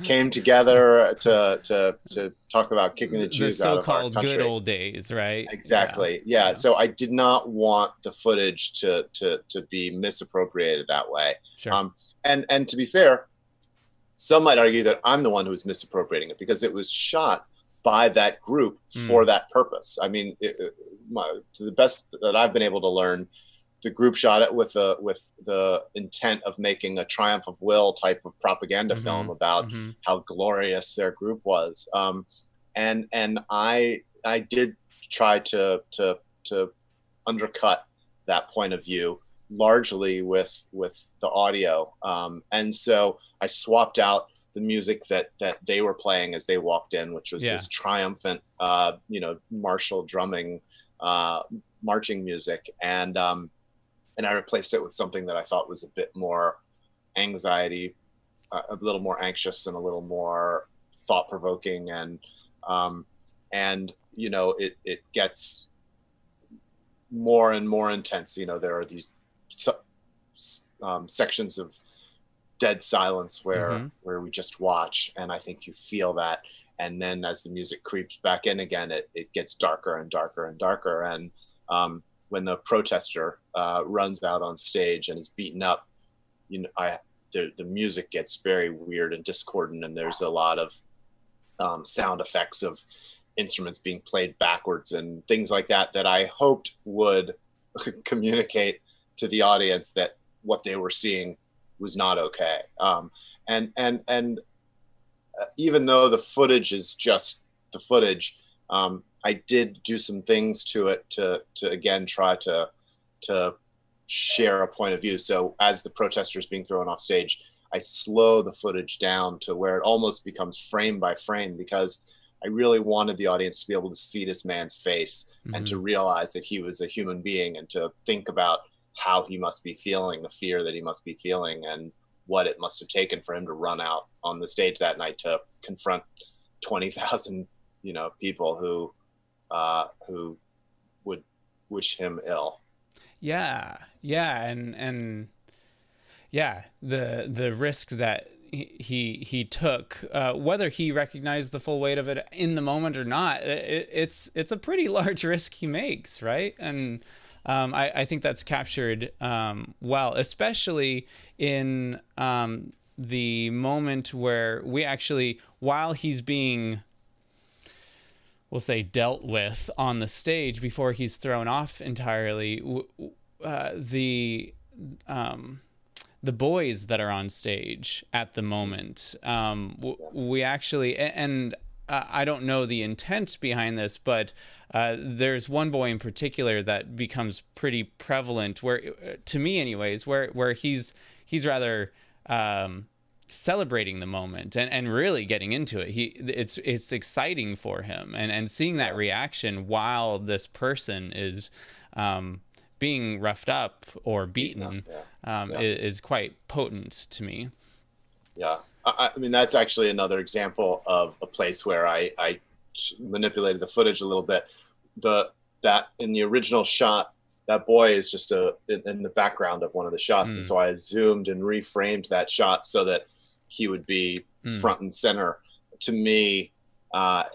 came together to talk about kicking the Jews out of our country. The so-called good old days, right? Exactly. Yeah. So I did not want the footage to be misappropriated that way. Sure. And to be fair, some might argue that I'm the one who was misappropriating it, because it was shot by that group for that purpose. I mean, to the best that I've been able to learn, the group shot it with the intent of making a Triumph of Will type of propaganda film about how glorious their group was. And I did try to undercut that point of view, largely with the audio. And so I swapped out the music that they were playing as they walked in, which was this triumphant, martial drumming, marching music. And I replaced it with something that I thought was a bit more anxiety, a little more anxious, and a little more thought provoking. And it gets more and more intense. There are these sections of dead silence where we just watch, and I think you feel that. And then as the music creeps back in again, it gets darker and darker and darker. And when the protester runs out on stage and is beaten up, the music gets very weird and discordant, and there's a lot of sound effects of instruments being played backwards and things like that I hoped would communicate to the audience that what they were seeing was not okay. And even though the footage is just the footage, I did do some things to it to again try to share a point of view. So as the protester is being thrown off stage, I slow the footage down to where it almost becomes frame by frame, because I really wanted the audience to be able to see this man's face and to realize that he was a human being, and to think about how he must be feeling, the fear that he must be feeling, and what it must have taken for him to run out on the stage that night to confront 20,000, people who would wish him ill. Yeah. And the risk that he took, whether he recognized the full weight of it in the moment or not, it's a pretty large risk he makes, right? And I think that's captured well, especially in the moment where we actually, while he's being, we'll say, dealt with on the stage before he's thrown off entirely, the boys that are on stage at the moment, we actually, and I don't know the intent behind this, but there's one boy in particular that becomes pretty prevalent, where, to me anyways, where he's rather celebrating the moment and really getting into it. It's exciting for him, and seeing that reaction while this person is being roughed up or beaten is quite potent to me. Yeah. I mean, that's actually another example of a place where I manipulated the footage a little bit. That in the original shot, that boy is just in the background of one of the shots. And so I zoomed and reframed that shot so that he would be front and center. To me,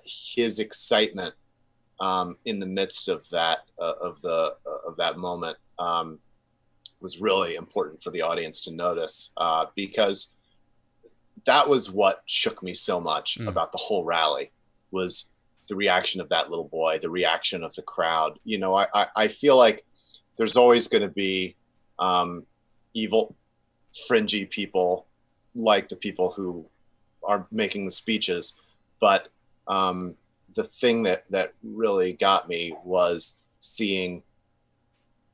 his excitement in the midst of that that moment was really important for the audience to notice, because that was what shook me so much about the whole rally, was the reaction of that little boy, the reaction of the crowd. I feel like there's always going to be evil, fringy people like the people who are making the speeches. But the thing that really got me was seeing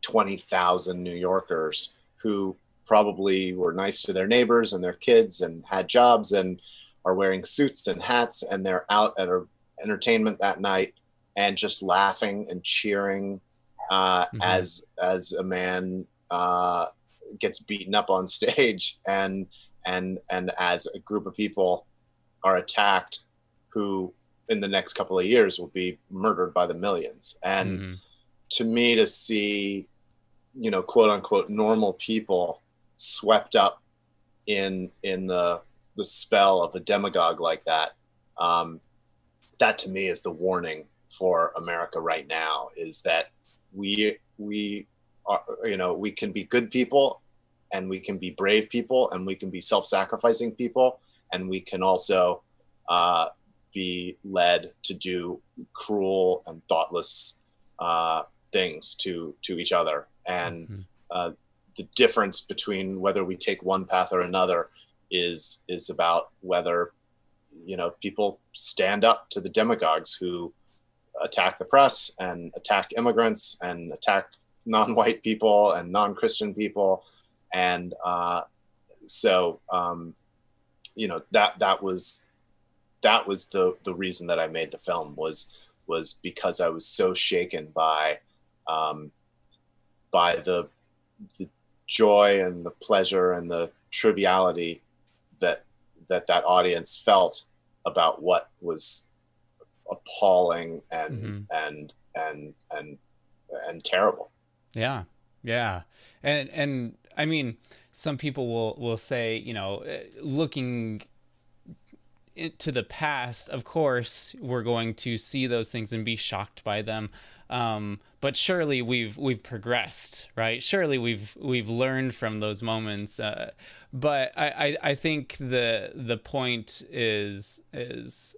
20,000 New Yorkers who probably were nice to their neighbors and their kids and had jobs and are wearing suits and hats, and they're out at an entertainment that night and just laughing and cheering as a man gets beaten up on stage, and as a group of people are attacked, who in the next couple of years will be murdered by the millions. And to me, to see, you know, quote unquote normal people swept up in the spell of a demagogue like that, that to me is the warning for America right now, is that we are, you know, we can be good people, and we can be brave people, and we can be self-sacrificing people, and we can also be led to do cruel and thoughtless things to each other. And the difference between whether we take one path or another is about whether, you know, people stand up to the demagogues who attack the press and attack immigrants and attack non-white people and non-Christian people. And so you know, that was the reason that I made the film, was because I was so shaken by the joy and the pleasure and the triviality that audience felt about what was appalling and terrible. Yeah. And I mean, some people will say, you know, looking into the past, of course, we're going to see those things and be shocked by them. But surely we've progressed, right? Surely we've learned from those moments. But I think the point is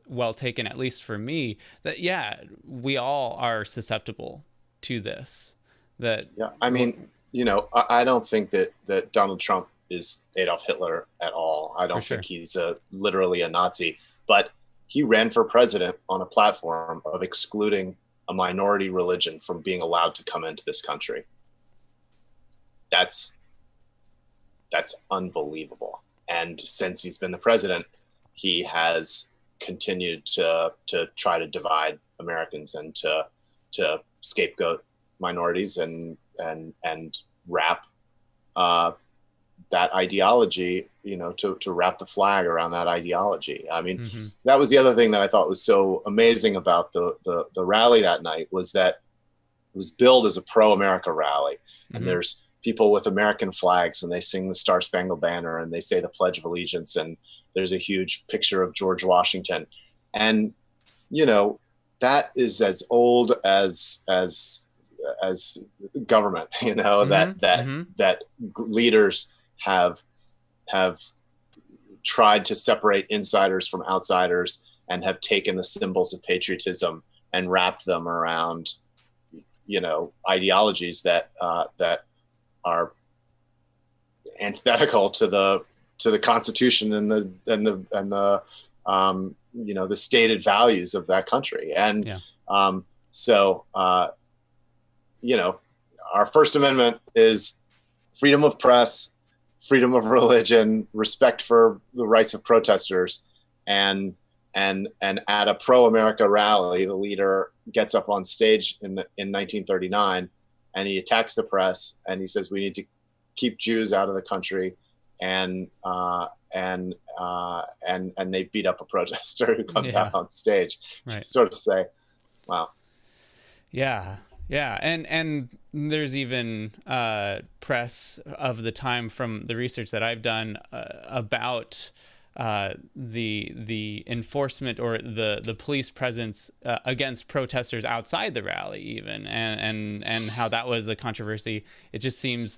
well taken, at least for me, that yeah, we all are susceptible to this. I mean, you know, I don't think that Donald Trump is Adolf Hitler at all. I don't think he's literally a Nazi, but he ran for president on a platform of excluding a minority religion from being allowed to come into this country. That's unbelievable. And since he's been the president, he has continued to try to divide Americans and to scapegoat minorities and wrap that ideology, you know, to wrap the flag around that ideology. I mean, that was the other thing that I thought was so amazing about the rally that night, was that it was billed as a pro-America rally. And there's people with American flags, and they sing the Star Spangled Banner, and they say the Pledge of Allegiance, and there's a huge picture of George Washington. And, you know, that is as old as government, you know, that leaders have tried to separate insiders from outsiders, and have taken the symbols of patriotism and wrapped them around, you know, ideologies that are antithetical to the Constitution and the you know, the stated values of that country. And so you know, our First Amendment is freedom of press, freedom of religion, respect for the rights of protesters, and at a pro-America rally, the leader gets up on stage in 1939, and he attacks the press, and he says we need to keep Jews out of the country, and they beat up a protester who comes out on stage. Right. Sort of say, wow. Yeah. Yeah, and there's even press of the time from the research that I've done about the enforcement or the police presence against protesters outside the rally, even, and how that was a controversy. It just seems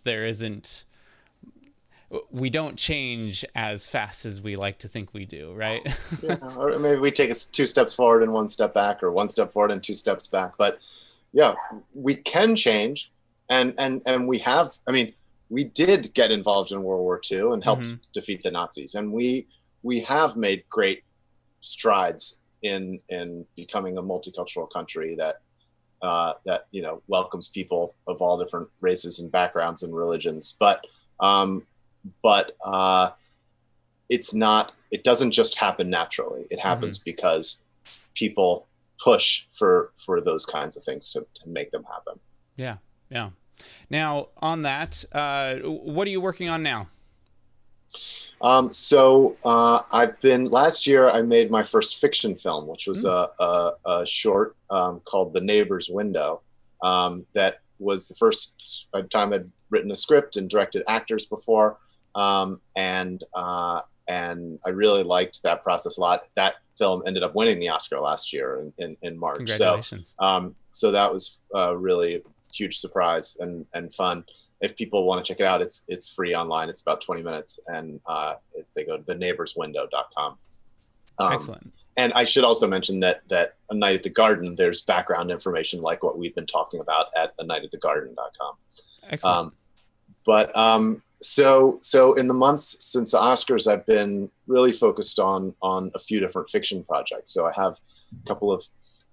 we don't change as fast as we like to think we do, right? Yeah, or maybe we take 2 steps forward and 1 step back, or 1 step forward and 2 steps back, but. Yeah, we can change, and we have. I mean, we did get involved in World War II and helped defeat the Nazis, and we have made great strides in becoming a multicultural country that you know, welcomes people of all different races and backgrounds and religions. But it's not. It doesn't just happen naturally. It happens because people push for those kinds of things to make them happen. Yeah. Now, on that, what are you working on now? Last year I made my first fiction film, which was a short called The Neighbor's Window. That was the first time I'd written a script and directed actors before. And I really liked that process a lot. That film ended up winning the Oscar last year in March. Congratulations. So that was a really huge surprise and fun. If people want to check it out, it's free online. It's about 20 minutes. And if they go to theneighborswindow.com. Excellent. And I should also mention that A Night at the Garden, there's background information like what we've been talking about at anightatthegarden.com. Excellent. So in the months since the Oscars, I've been really focused on a few different fiction projects. So I have a couple of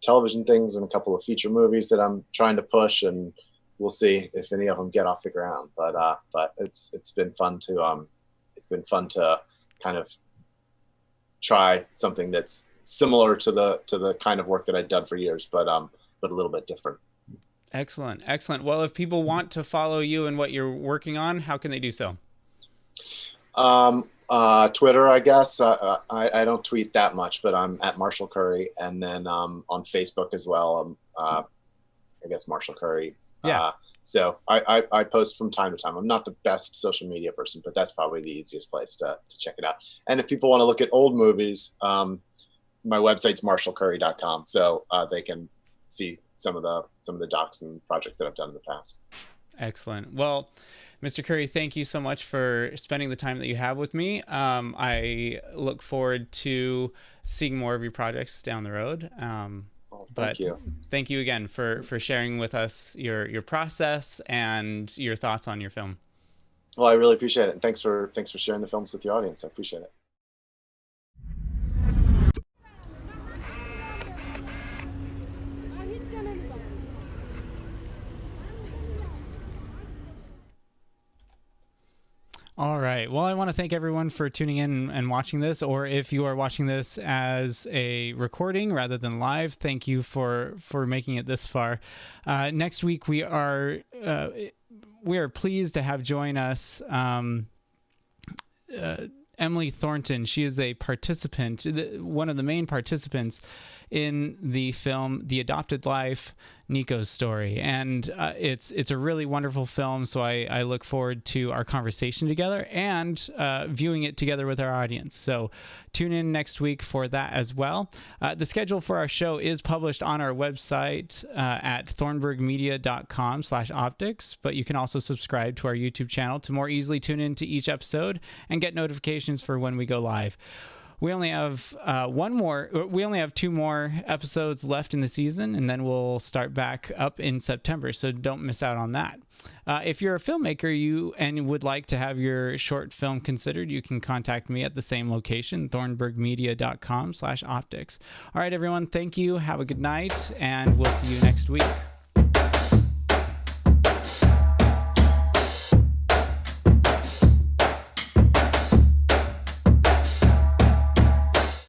television things and a couple of feature movies that I'm trying to push, and we'll see if any of them get off the ground. But it's been fun to kind of try something that's similar to the kind of work that I'd done for years, but a little bit different. Excellent. Well, if people want to follow you and what you're working on, how can they do so? Twitter, I guess. I don't tweet that much, but I'm at Marshall Curry, and then on Facebook as well. I guess Marshall Curry. Yeah. So I post from time to time. I'm not the best social media person, but that's probably the easiest place to check it out. And if people want to look at old movies, my website's marshallcurry.com, so they can see some of the docs and projects that I've done in the past. Excellent. Well, Mr. Curry, thank you so much for spending the time that you have with me. I look forward to seeing more of your projects down the road. Thank you again for sharing with us your process and your thoughts on your film. Well, I really appreciate it. And thanks for sharing the films with your audience. I appreciate it. All right. Well, I want to thank everyone for tuning in and watching this, or if you are watching this as a recording rather than live, thank you for making it this far. Next week, we are pleased to have join us Emily Thornton. She is a participant, one of the main participants in the film The Adopted Life, Nico's Story, and it's a really wonderful film, so I look forward to our conversation together and viewing it together with our audience. So tune in next week for that as well. The schedule for our show is published on our website at thornburgmedia.com/optics, but you can also subscribe to our YouTube channel to more easily tune in to each episode and get notifications for when we go live. We only have two more episodes left in the season, and then we'll start back up in September, so don't miss out on that. If you're a filmmaker and would like to have your short film considered, you can contact me at the same location, thornburgmedia.com/optics. All right, everyone, thank you. Have a good night, and we'll see you next week.